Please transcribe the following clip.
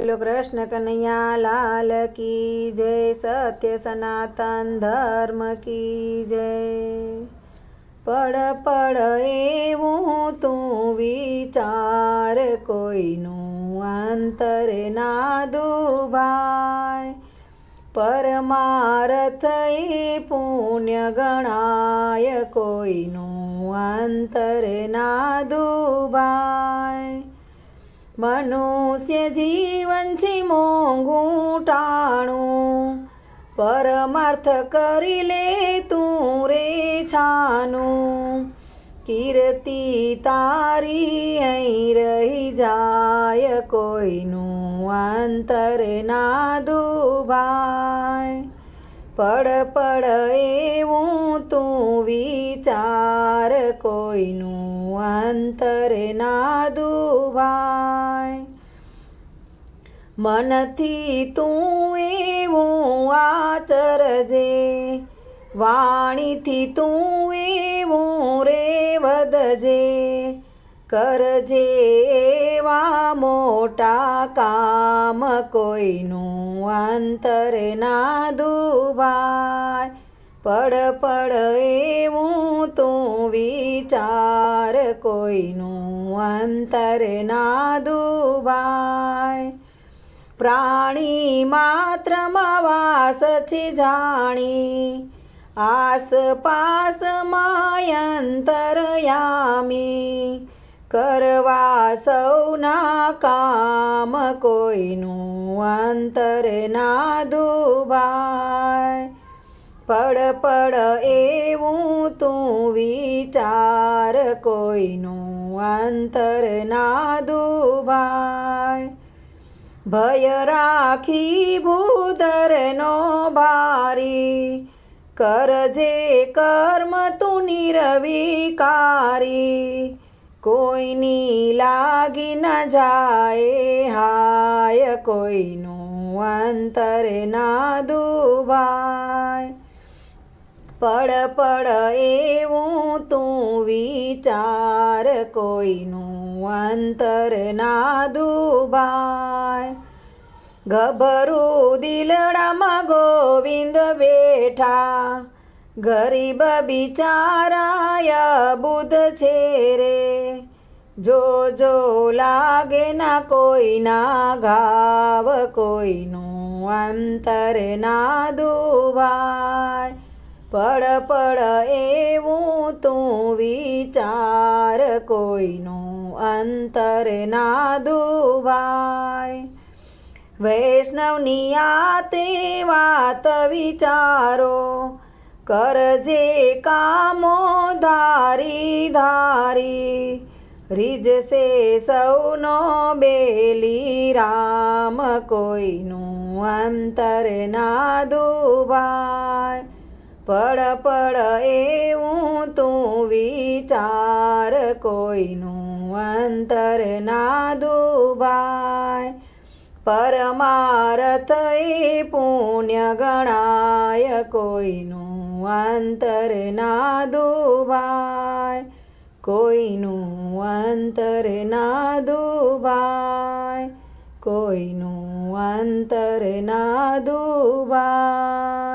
बोलो कृष्ण कन्हैया लाल की जय। सत्य सनातन धर्म की जय। पड़ पड़ एवं तू विचार कोईनु अंतर ना दुभाय। परमारथ ए पुण्य गणाय कोईनु अंतर ना दुभाय। मनुष्य जीवन छे मोंघुं टाणुं, परमार्थ करी ले तू रे छानुं। कीर्ति तारी अहीं रही जाय कोईनु अंतर ना दुभाय। पड़ पड़ एवं तू विचार कोईनु अंतर ना दुभाय। मनथी तू एवं आचरजे, वाणीथी तू एवं रे वदजे। करजे एवा मोटा काम कोईनु अंतर ना दुभाय। पड़ पड़ एवं तू विचार कोईनु अंतर ना दुभाय। प्राणी मात्र में वास छे जाणी, आसपास माय अंतरयामी। करवा सौना काम कोईनु अंतर ना दुभाय। पड़ पड़ एवं तू विचार कोईनु अंतर ना दुभाय। भय राखी भूधर नो भारी, करजे कर्म तू निरविकारी। कोईनी लागी न जाए हाय कोईनु अंतर ना दुभाय। पड़ पड़ एवं तू विचार कोईनु अंतर ना दुभाय। गभरू दिलड़ा गोविंद बैठा, गरीब बिचाराया बुध छे रे। जो जो लागे ना कोई ना घाव कोईनु अंतर ना दुभाय। पड़ पड़ एवं तू विचार कोईनु अंतर ना दुभाय। वैष्णवनी आते वात विचारो, करजे कामो धारी धारी। रिज से सौनो बेली राम कोईनु अंतर ना दुभाय। पड़ पड़ एवं तू विचार कोईनु अंतर ना दुभाय। परमारथ ए पुण्य गणाय कोईनु अंतर ना दुभाय। कोईनु अंतर ना दुभाय। कोईनु अंतर ना दुभाय।